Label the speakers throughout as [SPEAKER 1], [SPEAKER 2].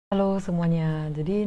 [SPEAKER 1] Halo semuanya, jadi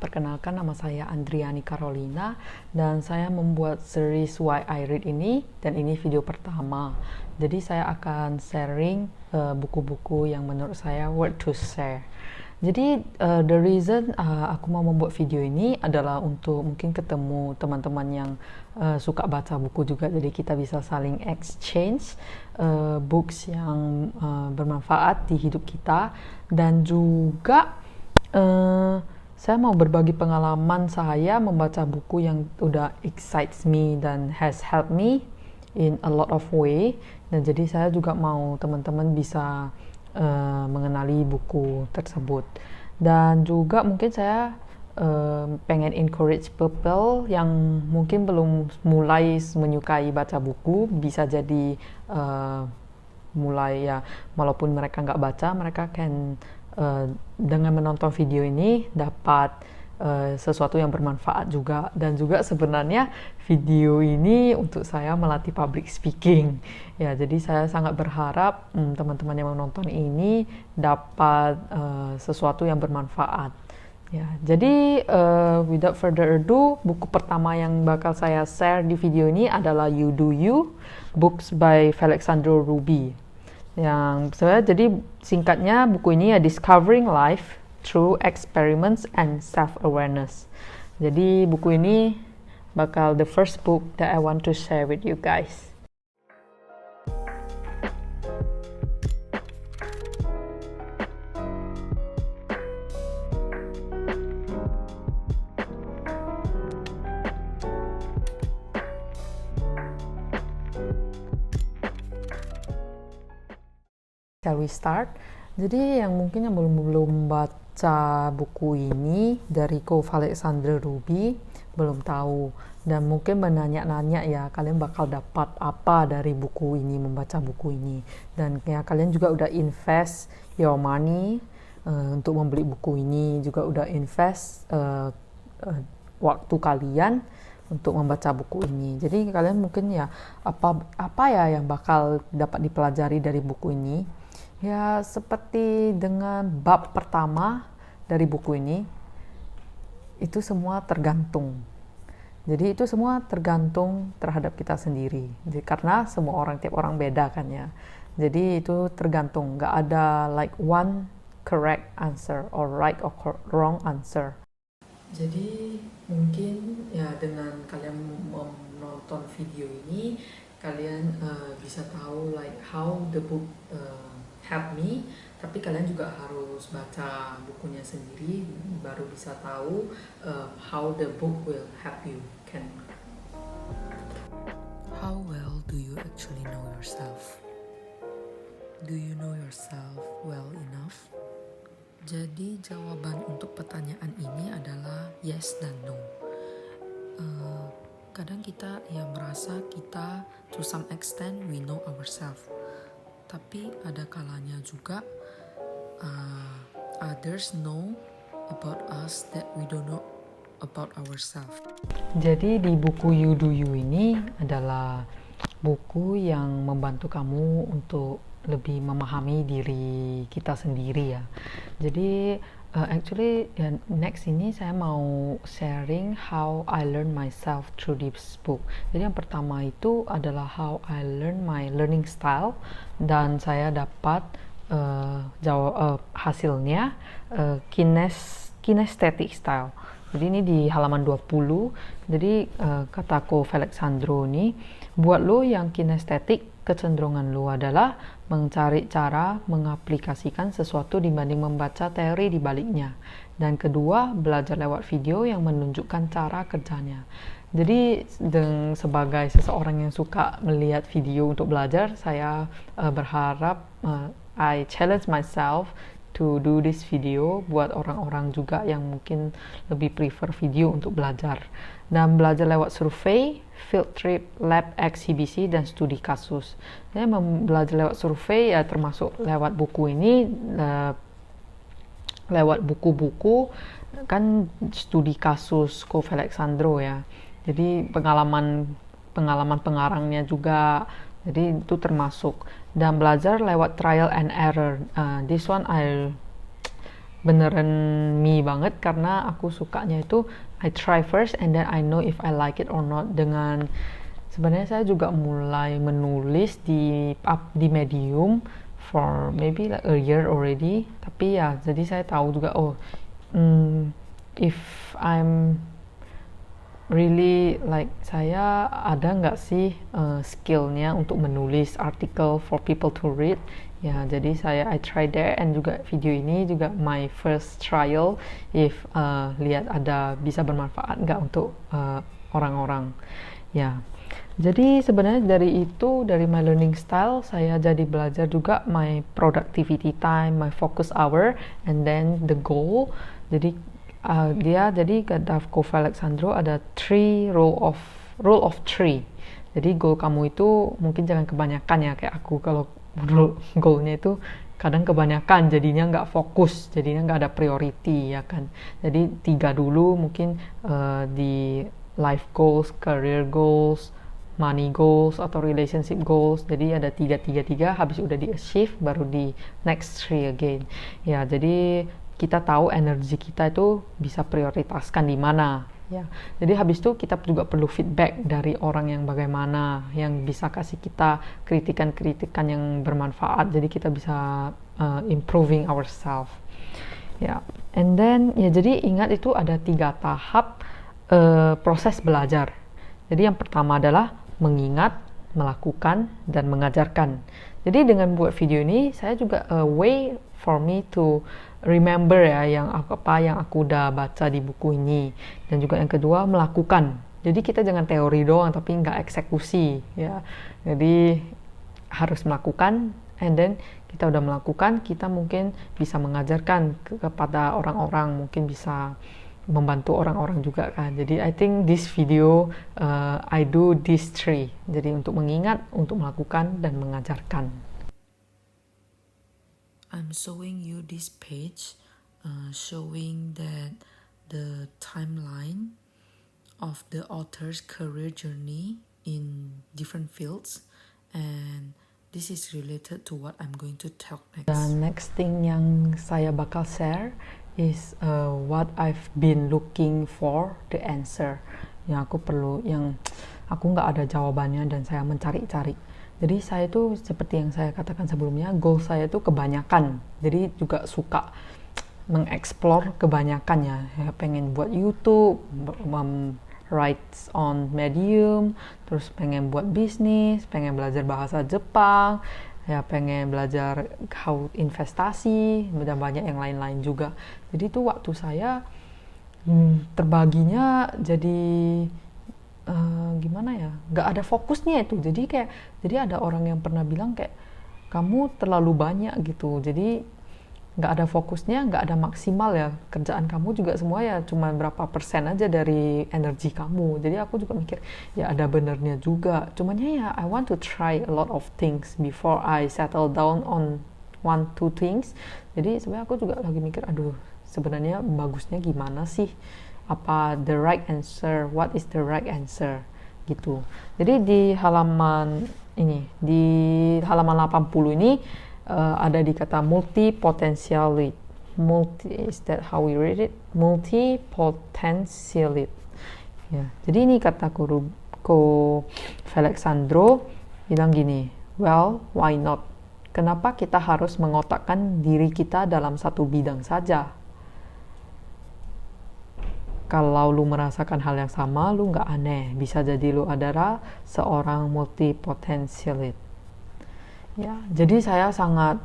[SPEAKER 1] perkenalkan nama saya Andriani Carolina dan saya membuat series Why I Read ini dan ini video pertama. Jadi saya akan sharing buku-buku yang menurut saya worth to share. Jadi the reason aku mau membuat video ini adalah untuk mungkin ketemu teman-teman yang suka baca buku juga. Jadi kita bisa saling exchange books yang bermanfaat di hidup kita dan juga saya mau berbagi pengalaman saya membaca buku yang udah excites me dan has helped me in a lot of way. Dan jadi saya juga mau teman-teman bisa mengenali buku tersebut. Dan juga mungkin saya pengen encourage people yang mungkin belum mulai menyukai baca buku, bisa jadi mulai ya, walaupun mereka nggak baca, mereka kan dengan menonton video ini dapat sesuatu yang bermanfaat juga. Dan juga sebenarnya video ini untuk saya melatih public speaking ya, jadi saya sangat berharap teman-teman yang menonton ini dapat sesuatu yang bermanfaat ya. Jadi without further ado, buku pertama yang bakal saya share di video ini adalah You Do You, books by Alexandro Ruby. Yang sebenarnya jadi singkatnya buku ini ya Discovering Life Through Experiments and Self-Awareness. Jadi buku ini bakal the first book that I want to share with you guys. Shall we start? Jadi yang mungkin yang belum baca buku ini dari Alexandro Ruby belum tahu dan mungkin menanya-nanya ya, kalian bakal dapat apa dari buku ini, membaca buku ini. Dan ya kalian juga udah invest your money untuk membeli buku ini, juga udah invest waktu kalian untuk membaca buku ini. Jadi kalian mungkin ya apa ya yang bakal dapat dipelajari dari buku ini? Ya seperti dengan bab pertama dari buku ini, itu semua tergantung. Jadi itu semua tergantung terhadap kita sendiri. Jadi, karena semua orang, tiap orang beda kan ya. Jadi itu tergantung, nggak ada like one correct answer or right or wrong answer. Jadi mungkin ya dengan kalian menonton video ini, kalian bisa tahu like how the book help me, tapi kalian juga harus baca bukunya sendiri baru bisa tahu how the book will help you.
[SPEAKER 2] How well do you actually know yourself? Do you know yourself well enough? Jadi jawaban untuk pertanyaan ini adalah yes dan no. Kadang kita ya merasa kita to some extent we know ourselves, tapi ada kalanya juga others know about us that we don't know about ourselves.
[SPEAKER 1] Jadi di buku You Do You ini adalah buku yang membantu kamu untuk lebih memahami diri kita sendiri ya. Jadi actually next ini saya mau sharing how I learn myself through this book. Jadi yang pertama itu adalah how I learn my learning style, dan saya dapat hasilnya kinesthetic style. Jadi ini di halaman 20. Jadi kataku Alexandro ini, buat lo yang kinestetik, kecenderungan lo adalah mencari cara mengaplikasikan sesuatu dibanding membaca teori di baliknya. Dan kedua, belajar lewat video yang menunjukkan cara kerjanya. Jadi sebagai seseorang yang suka melihat video untuk belajar, saya berharap I challenge myself to do this video buat orang-orang juga yang mungkin lebih prefer video untuk belajar. Dan belajar lewat survei, field trip, lab eksibisi, dan studi kasus. Jadi belajar lewat survei ya termasuk lewat buku ini, lewat buku-buku kan, studi kasus Alexandro ya. Jadi pengalaman pengarangnya juga, jadi itu termasuk. Dan belajar lewat trial and error. This one I beneran me banget karena aku sukanya itu I try first and then I know if I like it or not. Dengan sebenarnya saya juga mulai menulis di Medium for maybe like a year already, tapi ya jadi saya tahu juga if I'm really like saya ada nggak sih skillnya untuk menulis artikel for people to read ya. Jadi I try there, and juga video ini juga my first trial if lihat ada bisa bermanfaat nggak untuk orang-orang ya. Jadi sebenarnya dari my learning style saya jadi belajar juga my productivity time, my focus hour, and then the goal. Jadi jadi kata Kofi Alexandro ada rule of three. Jadi goal kamu itu mungkin jangan kebanyakan ya, kayak aku kalau goalnya itu kadang kebanyakan jadinya nggak fokus, jadinya nggak ada priority ya kan. Jadi 3 dulu mungkin di life goals, career goals, money goals atau relationship goals. Jadi ada 3 habis udah di achieve baru di next 3 again ya. Jadi kita tahu energi kita itu bisa prioritaskan di mana ya. Jadi habis itu kita juga perlu feedback dari orang yang bagaimana, yang bisa kasih kita kritikan-kritikan yang bermanfaat. Jadi kita bisa improving ourselves ya. And then ya, jadi ingat itu ada 3 tahap proses belajar. Jadi yang pertama adalah mengingat, melakukan, dan mengajarkan. Jadi dengan buat video ini saya juga a way for me to remember ya apa yang aku udah baca di buku ini. Dan juga yang kedua melakukan. Jadi kita jangan teori doang tapi nggak eksekusi ya. Jadi harus melakukan, and then kita udah melakukan, kita mungkin bisa mengajarkan kepada orang-orang, mungkin bisa membantu orang-orang juga kan. Jadi I think this video I do these 3. Jadi untuk mengingat, untuk melakukan, dan mengajarkan.
[SPEAKER 2] I'm showing you this page showing that the timeline of the author's career journey in different fields, and this is related to what I'm going to talk next.
[SPEAKER 1] Dan next thing yang saya bakal share is what I've been looking for the answer. Yang aku nggak ada jawabannya dan saya mencari-cari. Jadi saya itu seperti yang saya katakan sebelumnya, goal saya itu kebanyakan. Jadi juga suka mengeksplor kebanyakan ya. Pengen buat YouTube, write on Medium, terus pengen buat bisnis, pengen belajar bahasa Jepang, ya pengen belajar how investasi, dan banyak yang lain-lain juga. Jadi itu waktu saya terbaginya jadi gimana ya, nggak ada fokusnya itu. Jadi ada orang yang pernah bilang kayak kamu terlalu banyak gitu, jadi nggak ada fokusnya, nggak ada maksimal ya, kerjaan kamu juga semua ya cuma berapa persen aja dari energi kamu. Jadi aku juga mikir ya ada benernya juga, cuman ya I want to try a lot of things before I settle down on 1-2 things. Jadi sebenarnya aku juga lagi mikir, aduh sebenarnya bagusnya gimana sih, apa the right answer, what is the right answer gitu. Jadi di halaman 80 ini ada di kata multi-potentiality. Is that how we read it? Multi-potentiality ya. Jadi ini kata Ko Alexandro bilang gini, well, why not? Kenapa kita harus mengotakkan diri kita dalam satu bidang saja? Kalau lu merasakan hal yang sama, lu nggak aneh. Bisa jadi lu adalah seorang multi-potentialist. Ya, jadi saya sangat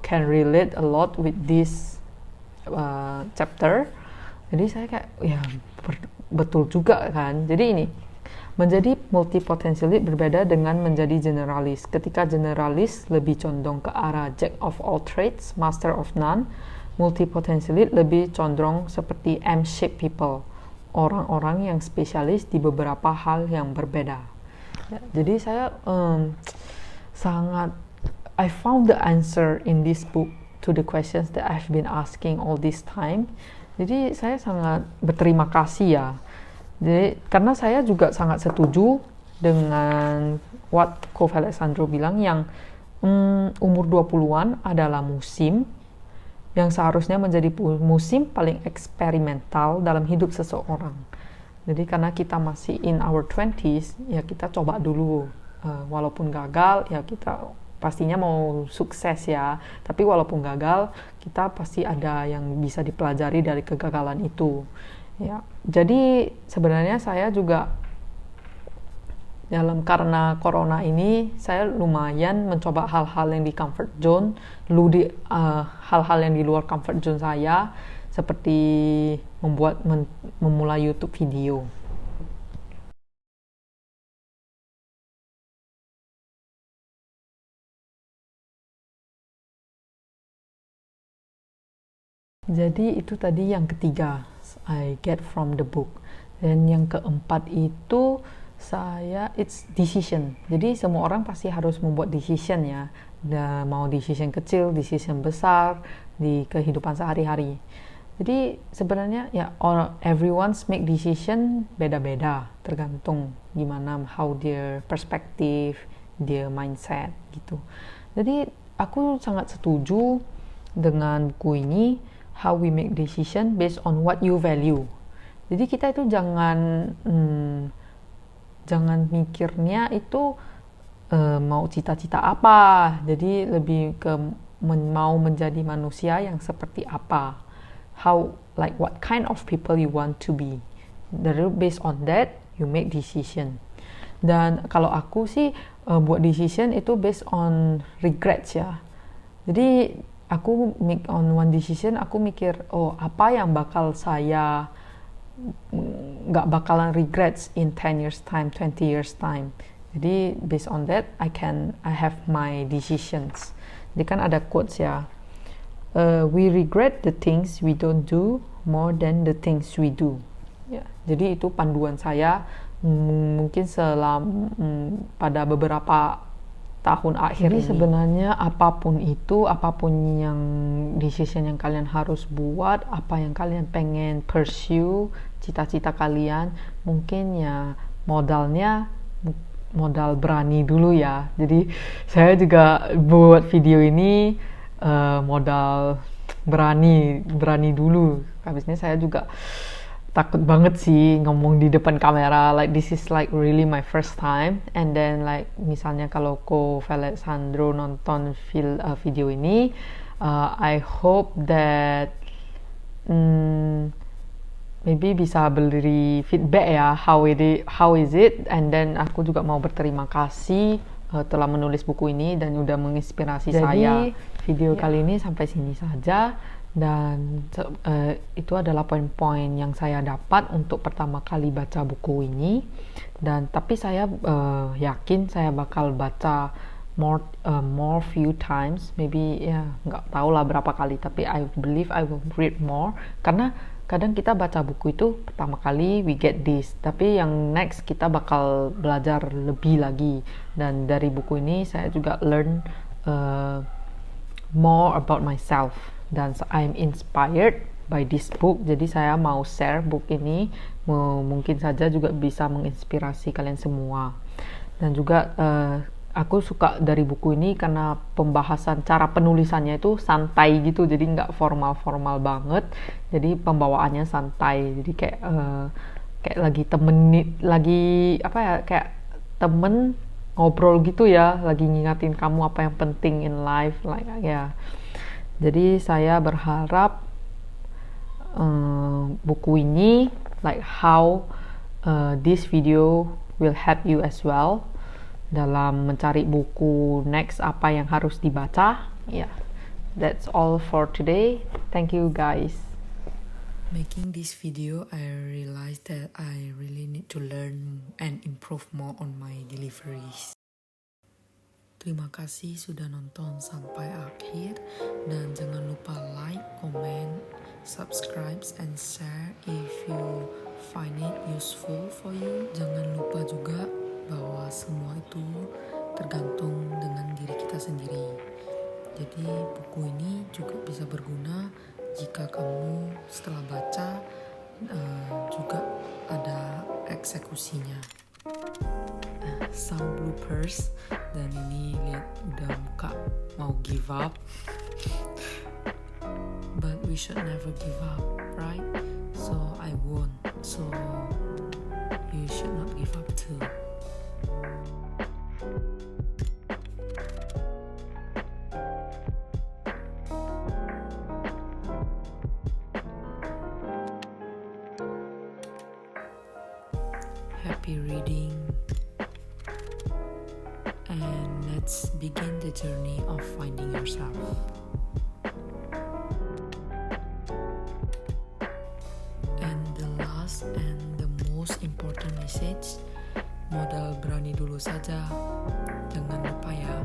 [SPEAKER 1] can relate a lot with this chapter. Jadi saya kayak ya betul juga kan. Jadi ini menjadi multi-potentialist berbeda dengan menjadi generalis. Ketika generalis lebih condong ke arah jack of all trades, master of none. Multi-potentialist lebih condong seperti M-shaped people, orang-orang yang spesialis di beberapa hal yang berbeda. Ya, jadi saya I found the answer in this book to the questions that I've been asking all this time. Jadi saya sangat berterima kasih ya. Jadi karena saya juga sangat setuju dengan what Kofi Alexandro bilang yang umur 20-an adalah musim yang seharusnya menjadi musim paling eksperimental dalam hidup seseorang. Jadi karena kita masih in our 20s, ya kita coba dulu. Walaupun gagal, ya kita pastinya mau sukses ya. Tapi walaupun gagal, kita pasti ada yang bisa dipelajari dari kegagalan itu. Ya, jadi sebenarnya saya juga karena corona ini saya lumayan mencoba hal-hal yang di comfort zone, hal-hal yang di luar comfort zone saya, seperti memulai YouTube video. Jadi itu tadi yang ketiga, I get from the book. Dan yang keempat itu it's decision. Jadi semua orang pasti harus membuat decision ya. Mau decision kecil, decision besar di kehidupan sehari-hari. Jadi sebenarnya ya everyone's make decision beda-beda, tergantung gimana how their perspective, their mindset gitu. Jadi aku sangat setuju dengan buku ini, How We Make Decision Based on What You Value. Jadi kita itu jangan mikirnya itu mau cita-cita apa, jadi lebih ke mau menjadi manusia yang seperti apa, what kind of people you want to be. Dari based on that you make decision. Dan kalau aku sih buat decision itu based on regrets ya. Jadi aku make on one decision, aku mikir apa yang bakal saya nggak bakalan regrets in 10 years time, 20 years time. Jadi based on that I have my decisions. Jadi kan ada quotes ya, we regret the things we don't do more than the things we do ya. Jadi itu panduan saya mungkin pada beberapa tahun akhir ini. Sebenarnya apapun yang decision yang kalian harus buat, apa yang kalian pengen pursue, cita-cita kalian, mungkin ya modal berani dulu ya. Jadi saya juga buat video ini modal berani dulu. Habisnya saya juga takut banget sih ngomong di depan kamera, like this is like really my first time. And then like misalnya kalau Ko Alessandro nonton video ini, I hope that maybe bisa beri feedback ya, how is it, and then aku juga mau berterima kasih telah menulis buku ini dan udah menginspirasi saya. Video kali ini sampai sini saja. Dan itu adalah poin-poin yang saya dapat untuk pertama kali baca buku ini. Dan tapi saya yakin saya bakal baca more few times, maybe ya nggak tahu lah berapa kali, tapi I believe I will read more, karena kadang kita baca buku itu pertama kali we get this, tapi yang next kita bakal belajar lebih lagi. Dan dari buku ini saya juga learn more about myself. Dan I'm inspired by this book, jadi saya mau share book ini, mungkin saja juga bisa menginspirasi kalian semua. Dan juga aku suka dari buku ini karena pembahasan cara penulisannya itu santai gitu, jadi nggak formal banget, jadi pembawaannya santai, jadi kayak kayak temen ngobrol gitu ya, lagi ngingatin kamu apa yang penting in life, like ya. Jadi saya berharap buku ini, like how this video will help you as well dalam mencari buku next apa yang harus dibaca. Yeah, that's all for today. Thank you guys.
[SPEAKER 2] Making this video, I realized that I really need to learn and improve more on my deliveries. Terima kasih sudah nonton sampai akhir, dan jangan lupa like, comment, subscribe, and share if you find it useful for you. Jangan lupa juga bahwa semua itu tergantung dengan diri kita sendiri. Jadi buku ini juga bisa berguna jika kamu setelah baca juga ada eksekusinya. Sound bloopers, dan ini lihat udah muka mau give up. we should never give up, right? So I won. So you should not give up too. Happy reading, and let's begin the journey of finding yourself. And the last and the most important message, modal berani dulu saja. Jangan lupa ya,